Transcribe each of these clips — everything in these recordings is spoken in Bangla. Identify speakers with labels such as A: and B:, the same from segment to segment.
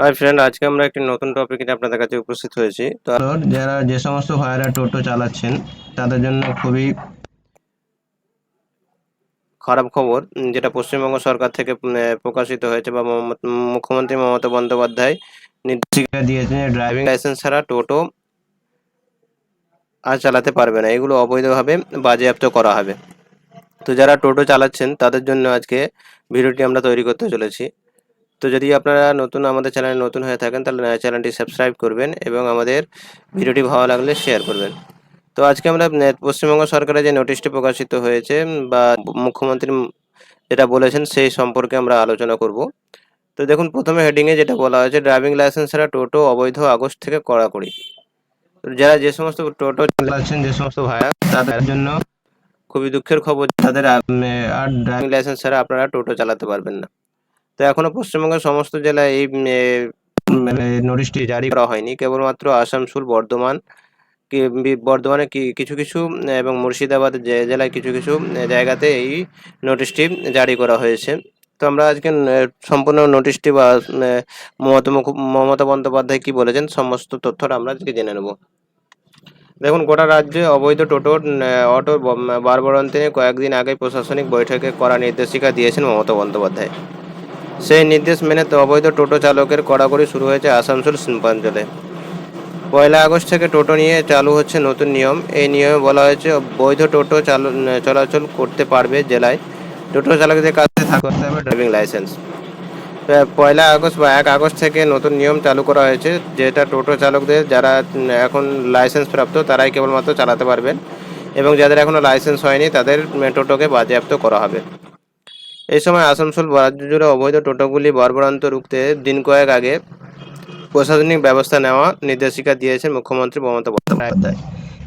A: হাই ফ্রেন্ড, আজকে আমরা একটি নতুন টপিক নিয়ে আপনাদের কাছে উপস্থিত হয়েছি। তো
B: যারা যে সমস্ত ভাইয়েরা টোটো চালাচ্ছেন তাদের জন্য খুবই
A: খারাপ খবর যেটা পশ্চিমবঙ্গ সরকার থেকে প্রকাশিত হয়েছে বা মুখ্যমন্ত্রী মমতা বন্দ্যোপাধ্যায় নির্দেশিকা দিয়েছেন যে ড্রাইভিং লাইসেন্স ছাড়া টোটো আর চালাতে পারবে না, এগুলো অবৈধভাবে বাজেয়াপ্ত করা হবে। তো যারা টোটো চালাচ্ছেন তাদের জন্য আজকে ভিডিওটি আমরা তৈরি করতে চলেছি। তো যদি আপনারা আমাদের চ্যানেলে নতুন হয়ে থাকেন তাহলে চ্যানেলটি সাবস্ক্রাইব করবেন এবং আমাদের ভিডিওটি ভালো লাগলে শেয়ার করবেন। তো আজকে আমরা পশ্চিমবঙ্গ সরকারের যে নোটিশটি প্রকাশিত হয়েছে বা মুখ্যমন্ত্রী যেটা বলেছেন সেই সম্পর্কে আমরা আলোচনা করব। তো দেখুন, প্রথমে হেডিংয়ে যেটা বলা হয়েছে, ড্রাইভিং লাইসেন্স ছাড়া টোটো অবৈধ, আগস্ট থেকে কড়াকড়ি। তো যারা যে সমস্ত টোটো চালাচ্ছেন, যে সমস্ত ভাইরা, তাদের জন্য খুবই দুঃখের খবর, তাদের আর ড্রাইভিং লাইসেন্স ছাড়া আপনারা টোটো চালাতে পারবেন না। তো এখনো পশ্চিমবঙ্গের সমস্ত জেলায় এই নোটিশটি জারি করা হয়নি, কেবলমাত্র আসানসোল, বর্ধমান, বর্ধমানে কিছু কিছু এবং মুর্শিদাবাদ জেলায় কিছু কিছু জায়গাতে এই নোটিশটি জারি করা হয়েছে। তো আমরা আজকে সম্পূর্ণ নোটিশটি বা মমতা বন্দ্যোপাধ্যায় কি বলেছেন সমস্ত তথ্যটা আমরা আজকে জেনে নেব। দেখুন, গোটা রাজ্যে অবৈধ অটো বারবারন্তে কয়েকদিন আগে প্রশাসনিক বৈঠকে কড়া নির্দেশিকা দিয়েছেন মমতা বন্দ্যোপাধ্যায়। সেই নির্দেশ মেনে অবৈধ টোটো চালকের কড়াকড়ি শুরু হয়েছে আসানসোল শিল্পাঞ্চলে। 1 আগস্ট থেকে টোটো নিয়ে চালু হচ্ছে নতুন নিয়ম। এই নিয়মে বলা হয়েছে বৈধ টোটো চলাচল করতে পারবে জেলায় টোটো চালকদের কাছে থাকতে হবে ড্রাইভিং লাইসেন্স। 1 আগস্ট বা 1 আগস্ট থেকে নতুন নিয়ম চালু করা হয়েছে, যেটা টোটো চালকদের যারা এখন লাইসেন্স প্রাপ্ত তারাই কেবলমাত্র চালাতে পারবেন এবং যাদের এখনও লাইসেন্স হয়নি তাদের টোটোকে বাজেয়াপ্ত করা হবে। এই সময় আসানসোল রাজ্য জুড়ে অবৈধ টোটোগুলি বর্বরান্ত রুখতে দিন কয়েক আগে প্রশাসনিক ব্যবস্থা নেওয়া নির্দেশিকা দিয়েছেন মুখ্যমন্ত্রী মমতা বন্দ্যোপাধ্যায়।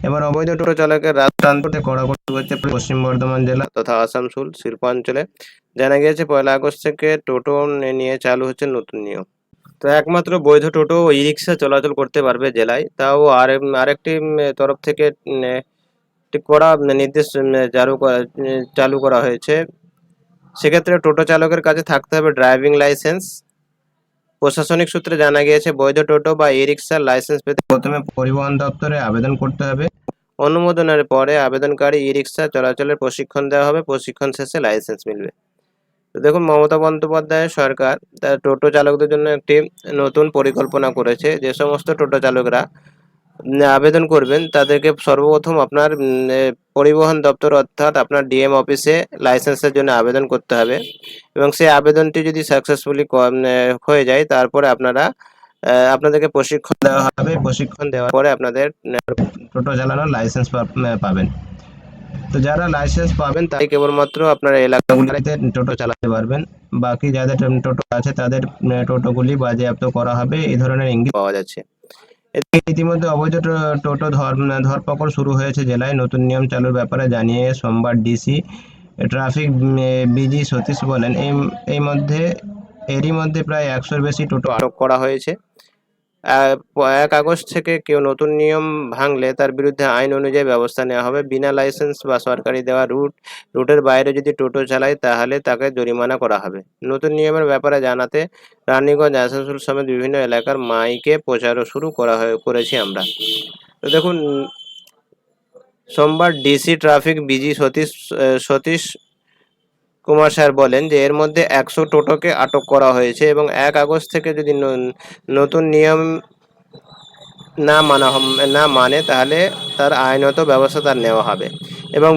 A: এবার অবৈধ টোটো চালকের রাস্তান্তরে কড়াকড়ি হচ্ছে পশ্চিম বর্ধমান জেলা তথা আসানসোল শিল্পাঞ্চলে। জানা গিয়েছে 1 আগস্ট থেকে টোটো নিয়ে চালু হচ্ছে নতুন নিয়ম। তো একমাত্র বৈধ টোটো ও ই রিক্সা চলাচল করতে পারবে জেলায়, তাও আরেকটি তরফ থেকে একটি কড়া নির্দেশ চালু করা হয়েছে। সেক্ষেত্রে টোটো চালকের কাছে থাকতে হবে ড্রাইভিং লাইসেন্স। প্রশাসনিক সূত্রে জানা গিয়েছে বৈধ টোটো বা ই রিক্সার লাইসেন্স পেতে প্রথমে পরিবহন দপ্তরে আবেদন করতে হবে। অনুমোদনের পরে আবেদনকারী ই রিক্সা চলাচলের প্রশিক্ষণ দেওয়া হবে, প্রশিক্ষণ শেষে লাইসেন্স মিলবে। তো দেখুন, মমতা বন্দ্যোপাধ্যায়ের সরকার তার টোটো চালকদের জন্য একটি নতুন পরিকল্পনা করেছে। যে সমস্ত টোটো চালকরা আবেদন করবেন তাদেরকে সর্বপ্রথম আপনার পরিবহন দপ্তর অর্থাৎ আপনার ডিএম অফিসে লাইসেন্সের জন্য আবেদন করতে হবে এবং সেই আবেদনটি যদি সাকসেসফুলি হয়ে যায় তারপরে আপনাদেরকে প্রশিক্ষণ দেওয়া হবে। প্রশিক্ষণ দেওয়ার পরে আপনাদের টোটো চালানোর লাইসেন্স পাবেন। তো যারা লাইসেন্স পাবেন তাই কেবলমাত্র আপনার এলাকাগুলিতে টোটো চালাতে পারবেন। বাকি যাদের টোটো আছে তাদের টোটোগুলি বাজেয়াপ্ত করা হবে, এই ধরনের ইঙ্গিত পাওয়া যাচ্ছে। এদিকে ইতিমধ্যে অবৈধ টোটো ধরপাকড় শুরু হয়েছে জেলায়। নতুন নিয়ম চালুর ব্যাপারে জানিয়ে সোমবার ডিসি ট্রাফিক বিজি সতীশ বলেন, এরই মধ্যে প্রায় 100-র বেশি টোটো আটক করা হয়েছে। 1 আগস্ট থেকে কেউ নতুন নিয়ম ভাঙলে তার বিরুদ্ধে আইন অনুযায়ী ব্যবস্থা নেওয়া হবে। বিনা লাইসেন্স বা সরকারি দেওয়া রুটের বাইরে যদি টোটো চালায় তাহলে তাকে জরিমানা করা হবে। নতুন নিয়মের ব্যাপারে জানাতে রানীগঞ্জ, আসানসোল সমেত বিভিন্ন এলাকার মাইকে প্রচারও শুরু করেছি আমরা। তো দেখুন, সোমবার DC traffic busy Satish Kumar sir বলেন যে এর মধ্যে 100 টোটোকে আটক করা হয়েছে এবং 1 আগস্ট থেকে যদি নতুন নিয়ম না মানে তাহলে তার আইনত ব্যবস্থা নেওয়া হবে এবং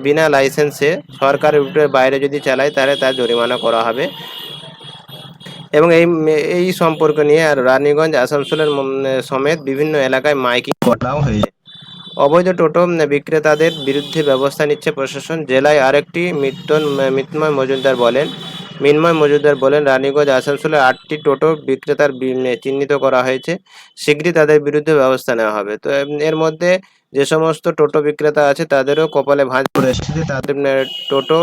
A: বিনা লাইসেন্সে সরকারি রুটের বাইরে যদি চালায় তাহলে তার জরিমানা করা হবে। এবং এই সম্পর্ক নিয়ে আর রানীগঞ্জ, আসানসোলের সমেত বিভিন্ন এলাকায় মাইকিং করাও হয়েছে। অবৈধ টোটো বিক্রেতাদের বিরুদ্ধে ব্যবস্থা নিচ্ছে প্রশাসন। জেলায় আরেকটি মিন্ময় মজুমদার বলেন রানীগঞ্জ, আসানসোলের 8টি টোটো বিক্রেতার চিহ্নিত করা হয়েছে। শীঘ্রই তাদের বিরুদ্ধে ব্যবস্থা নেওয়া হবে। তো এর মধ্যে যে সমস্ত টোটো বিক্রেতা আছে তাদেরও কপালে ভাঁজ পড়ে এসেছে। তাদের টোটো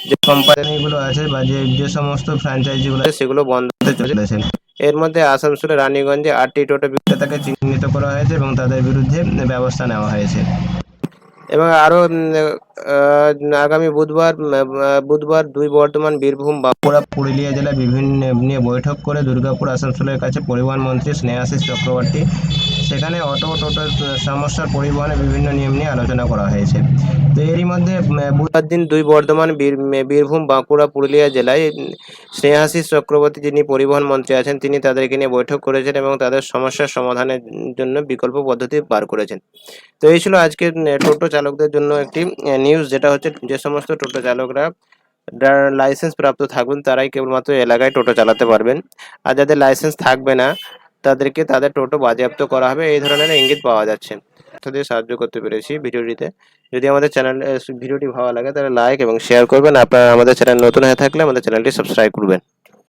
A: যে কোম্পানিগুলো আছে বা যে সমস্ত ফ্র্যাঞ্চাইজিগুলো আছে সেগুলো বন্ধ হতে চলেছে। এর মধ্যে আসানসোলে রানীগঞ্জে 8টি টোটো বিক্রেতাকে চিহ্নিত করা হয়েছে এবং তাদের বিরুদ্ধে ব্যবস্থা নেওয়া হয়েছে। এবং আরও আগামী বুধবার 2 বর্ধমান, বীরভূম,
B: বাঁকুড়া, পুরুলিয়া জেলা বিভিন্ন নিয়ে বৈঠক করে দুর্গাপুর আসানসোলের কাছে পরিবহন মন্ত্রী স্নেহাশিস চক্রবর্তী সেখানে অটো টোটোর সমস্যার পরিবহনের বিভিন্ন নিয়ম নিয়ে আলোচনা করা হয়েছে। তো এরই মধ্যে
A: বুধবার দিন 2 বর্ধমান, বীরভূম, বাঁকুড়া, পুরুলিয়া জেলায় স্নেহাশিস চক্রবর্তী যিনি পরিবহন মন্ত্রী আছেন তিনি তাদেরকে নিয়ে বৈঠক করেছেন এবং তাদের সমস্যার সমাধানের জন্য বিকল্প পদ্ধতি বার করেছেন। তো এই ছিল আজকে টোটো চালকদের জন্য একটি নিউজ, যেটা হচ্ছে যে সমস্ত টোটো চালকরা লাইসেন্স প্রাপ্ত থাকবেন তারাই কেবলমাত্র এলাকায় টোটো চালাতে পারবেন, আর যাদের লাইসেন্স থাকবে না তাদেরকে তাদের টোটো বাজেয়াপ্ত করা হবে, এই ধরনের ইঙ্গিত পাওয়া যাচ্ছে। দিয়ে সাহায্য করতে পেরেছি ভিডিওটিতে। যদি আমাদের ভিডিওটি ভালো লাগে তাহলে লাইক এবং শেয়ার করবেন। আপনারা আমাদের চ্যানেল নতুন হয়ে থাকলে আমাদের চ্যানেলটি সাবস্ক্রাইব করবেন।